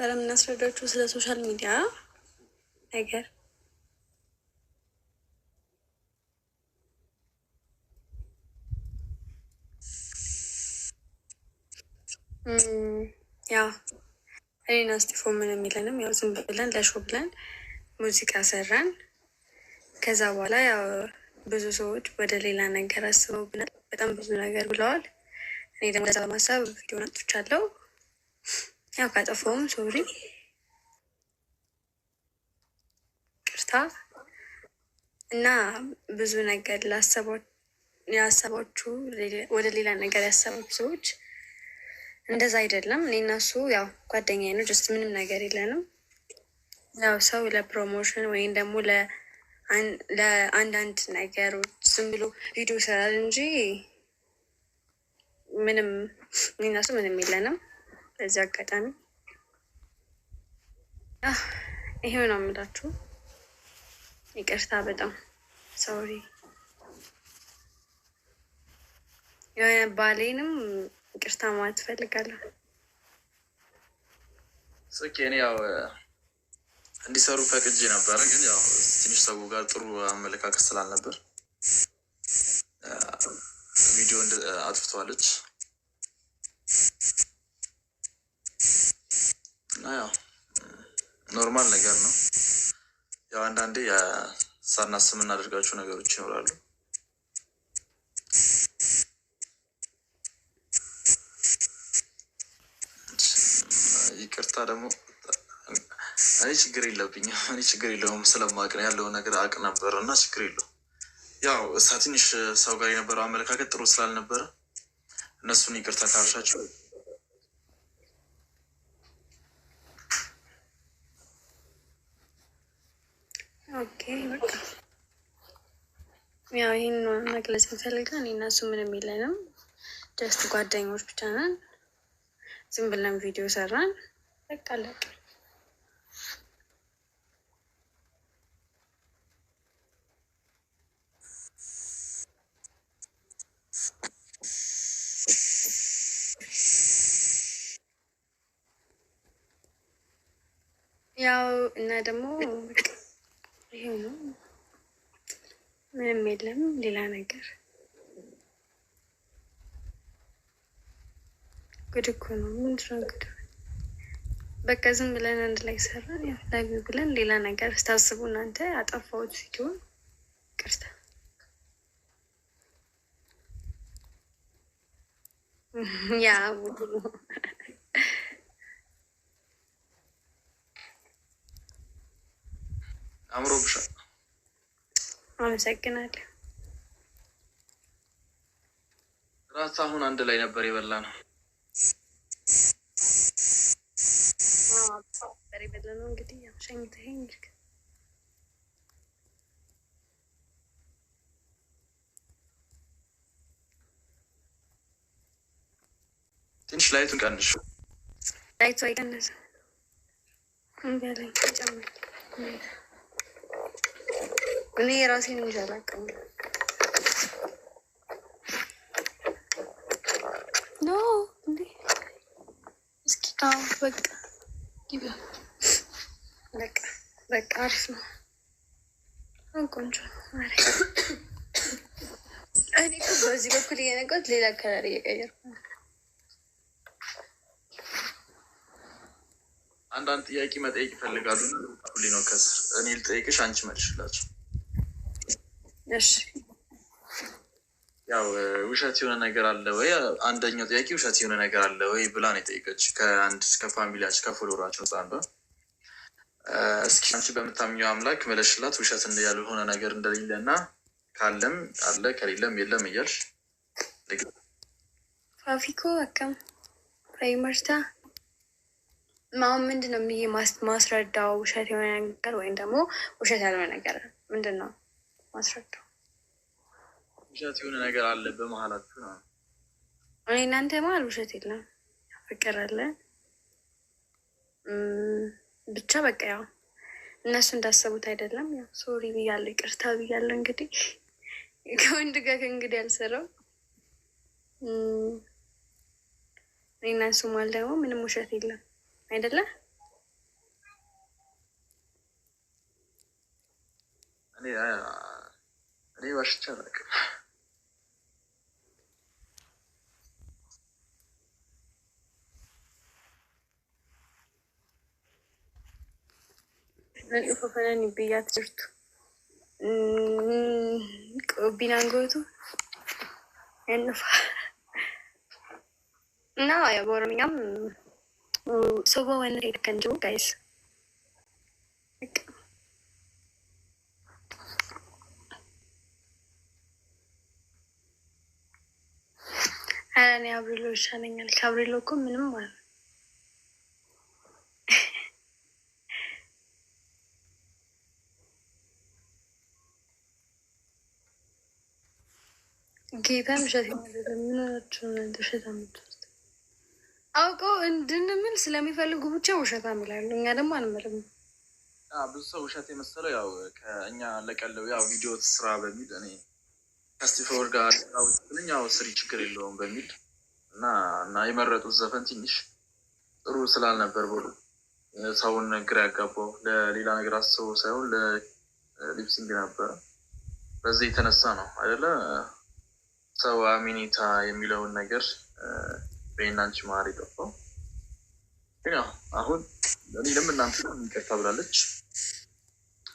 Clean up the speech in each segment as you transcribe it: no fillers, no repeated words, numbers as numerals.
የምናስረዳችሁ ስለ ሶሻል ሚዲያ ነገር ያው እኔና ስቲፎ ምን የሚለንም ያው ዝም ብለን ለሾ ብለን ሙዚቃ ሰራን። ከዛ በኋላ ያው ብዙ ሰዎች ወደ ሌላ ነገር አስበው ብናል በጣም ብዙ ነገር ብለዋል። እኔ ደግሞ ለዛ በማሰብ ቪዲዮን አጥፍቻለሁ። ያው ካጠፋውም ሶሪ ቅርታ እና ብዙ ነገር ያሰባችሁ ወደ ሌላ ነገር ያሰባችሁ ሰዎች እንደዛ አይደለም። እኔ እና እሱ ያው ጓደኛዬ ነው። ጀስት ምንም ነገር የለንም። ያው ሰው ለፕሮሞሽን ወይም ደግሞ ለአንዳንድ ነገሮች ዝም ብሎ ቪዲዮ ይሰራል እንጂ ምንም እኔ እና እሱ ምንም የለንም። በዚህ አጋጣሚ ይሄው ነው የምላችሁ። ይቅርታ በጣም ሶሪ። የሆነ ባሌንም ይቅርታ ማለት ትፈልጋለሁ። እኔ ያው እንዲሰሩ ፈቅጄ ነበረ፣ ግን ያው ትንሽ ሰው ጋር ጥሩ አመለካከት ስላልነበር ቪዲዮ አጥፍተዋለች እና ያው ኖርማል ነገር ነው። ያው አንዳንዴ ሳናስብ የምናደርጋቸው ነገሮች ይኖራሉ። ይቅርታ ደግሞ እኔ ችግር የለብኝም። እኔ ችግር የለውም ስለማቅ ነው ያለውን ነገር አቅ ነበር እና ችግር የለው። ያው ትንሽ ሰው ጋር የነበረው አመለካከት ጥሩ ስላልነበረ እነሱን ይቅርታ ካልሻቸው ኦኬ በቃ ያው ይህን መግለጽ እንፈልጋ። እኔ እና እሱ ምንም የለንም። ጀስት ጓደኞች ብቻ ነን። ዝም ብለን ቪዲዮ ሰራን። በቃ አለቀ። ያው እና ደግሞ ይሄው ነው። ምንም የለም ሌላ ነገር። ጉድ እኮ ነው። ምንድን ነው ጉድ? በቃ ዝም ብለን አንድ ላይ ሰራን። ያው ላይቭ ብለን ሌላ ነገር ስታስቡ እናንተ አጠፋሁት ቪዲዮን ቅርታ። ያ ጉድ ነው። አምሮብሻል። አመሰግናለሁ። ራት አሁን አንድ ላይ ነበር የበላ ነው። የበላ ነው እንግዲህ ያው ሸኝተኸኝ ልክ ትንሽ ላይቱን ቀንሽ። ላይቱ አይቀነስም። እንበለኝ ጨምር። እኔ የራሴን እንጂ አላውቅም። ኖ እንዴ እስኪ በቃ በቃ አሪፍ ነው። ቆንጆ እኔ እኮ በዚህ በኩል እየነገርኩት ሌላ ከለር እየቀየርኩ ነው። አንዳንድ ጥያቄ መጠየቅ ይፈልጋሉ። ሁሌ ነው ከስር እኔ ልጠይቅሽ፣ አንቺ መልሽላቸው። እሺ ያው ውሸት የሆነ ነገር አለ ወይ? አንደኛው ጥያቄ ውሸት የሆነ ነገር አለ ወይ ብላ ነው የጠየቀች። ከአንድ ከፋሚሊያችን ከፎሎወራችን ውስጥ አንዷ። እስኪ አንቺ በምታምኘው አምላክ መለሽላት ውሸት ያልሆነ ነገር እንደሌለ እና ካለም አለ ከሌለም የለም እያልሽ ፋፊኮ አካም ፕራይመርታ ማሁን ምንድን ነው ይሄ ማስረዳው? ውሸት የሆነ ነገር ወይም ደግሞ ውሸት ያልሆነ ነገር ምንድን ነው ማስረዳው? ውሸት የሆነ ነገር አለ በመሀላችሁ ነው። እኔ እናንተ መሀል ውሸት የለም፣ ፍቅር አለ ብቻ። በቃ ያው እነሱ እንዳሰቡት አይደለም። ያው ሶሪ ብያለሁ፣ ይቅርታ ብያለሁ። እንግዲህ ከወንድ ጋር ከእንግዲህ ያልሰራው እኔ እና እሱ መሀል ደግሞ ምንም ውሸት የለም አይደለም። እኔ ዋሽቼ አላውቅም። ፈፈነን ብያት ጅርቱ ቢናንጎቱ እንፋ እና ያው በኦሮምኛም ሶቦ ወን ከንጅሩ ጋይስ እኔ አብሪሎ ይሻለኛል። ከአብሪሎ እኮ ምንም ማለት ጌታን ውሸት ምናችሁ ውሸት አምትወስድ አውቀው እንድንምል ስለሚፈልጉ ብቻ ውሸት አምላሉ። እኛ ደግሞ አንምልም። ብዙ ሰው ውሸት የመሰለው ያው ከእኛ ለቀለው ያው ቪዲዮ ስራ በሚል እኔ ከስቲፎር ጋር ያው ስሪ ችግር የለውም በሚል እና የመረጡት ዘፈን ትንሽ ጥሩ ስላልነበር ቦ ሰውን ግራ ያጋባው ለሌላ ነገር አስበው ሳይሆን ለሊፕሲንግ ነበረ። በዚህ የተነሳ ነው አይደለ ሰው አሚኒታ የሚለውን ነገር በእናንቺ ማር የጠፋው። ግን ያው አሁን እኔንም እናንተ ይቅርታ ብላለች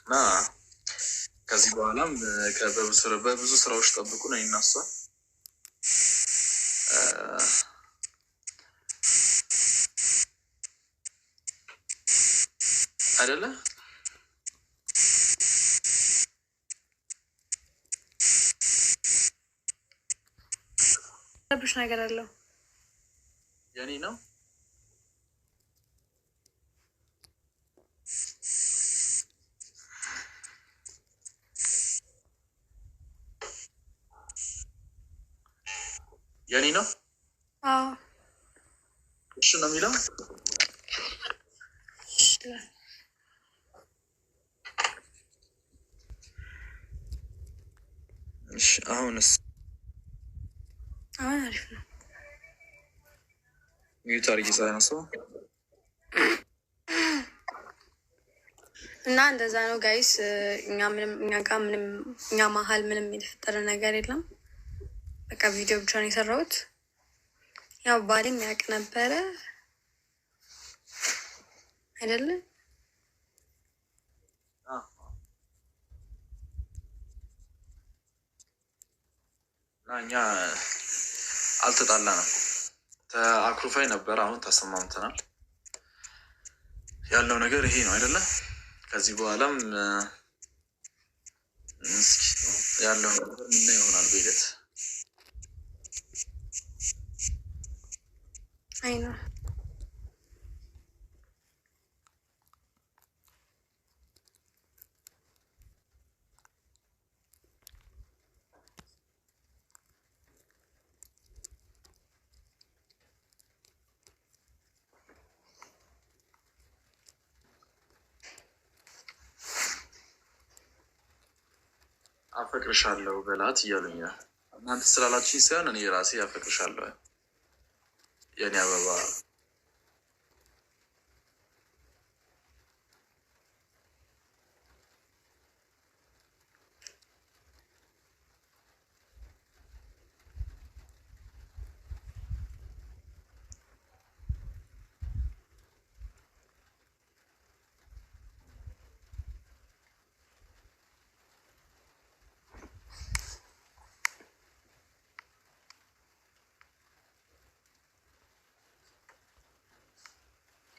እና ከዚህ በኋላም በብዙ ስራዎች ጠብቁ ነው ይናሷ አይደለ ብሽ ነገር አለው የኔ ነው የኔ ነው። እሱ ነው የሚለው አሁንስ አሁን አሪፍ ነው። ሚዩት አድርጊ ሳያንሰው እና እንደዛ ነው ጋይስ። እኛ መሀል ምንም የተፈጠረ ነገር የለም። በቃ ቪዲዮ ብቻ ነው የሰራሁት። ያው ባሌም ያውቅ ነበረ አይደለም። እና እኛ አልተጣላንም። አኩርፋይ ነበር። አሁን ተሰማምተናል። ያለው ነገር ይሄ ነው አይደለ? ከዚህ በኋላም ያለው ነገር ምን ይሆናል በሂደት አይ ነው። አፈቅርሻለሁ በላት እያሉኝ ነው። እናንተ ስላላችሁኝ ሳይሆን እኔ ራሴ አፈቅርሻለሁ የኔ አበባ።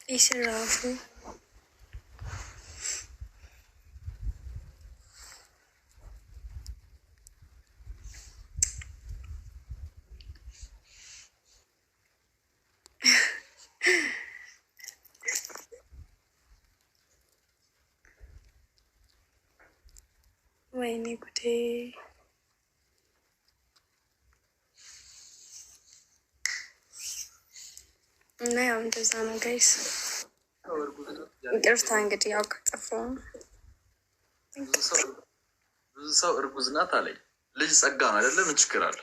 ይስራፉ ወይኔ ጉዴ። እና ያው እንደዛ ነው ጋይስ። ይቅርታ እንግዲህ ያው ከጠፋሁ ብዙ ሰው እርጉዝ ናት አለኝ። ልጅ ጸጋ ነው አይደለ? ምን ችግር አለ?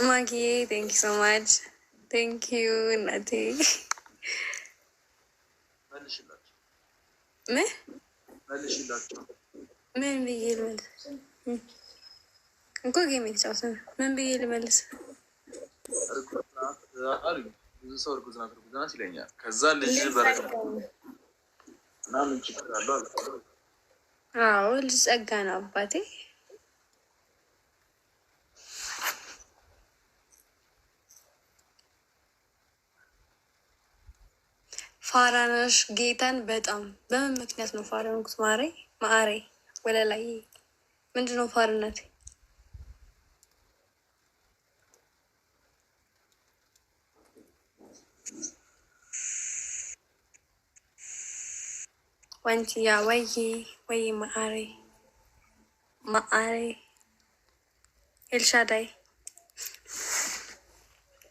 ማኪዬ ቴንክ ዩ ሶ ማች ቴንክ ዩ እናቴ። ምን ብዬ ልመልስ እኮ ጌም የተጫወተ ነው። ምን ብዬ ልመልስ? ብዙ ሰው እርጉዝ ናት ይለኛል። ከዛ ልጅ በረከ እና ምን ችግር አለው? አዎ ልጅ ጸጋ ነው አባቴ። ፋራነሽ ጌታን በጣም በምን ምክንያት ነው ፋራ ሆንኩት? ማሬ ወለላይ ምንድን ነው ፋርነት? ወንቲያ ወይ ማአሬ ኤልሻዳይ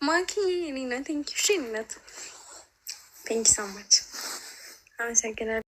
ማኪ ኒና ቴንኪ ሺ ኒናት ቴንኪ ሶ ማች አመሰግናለሁ።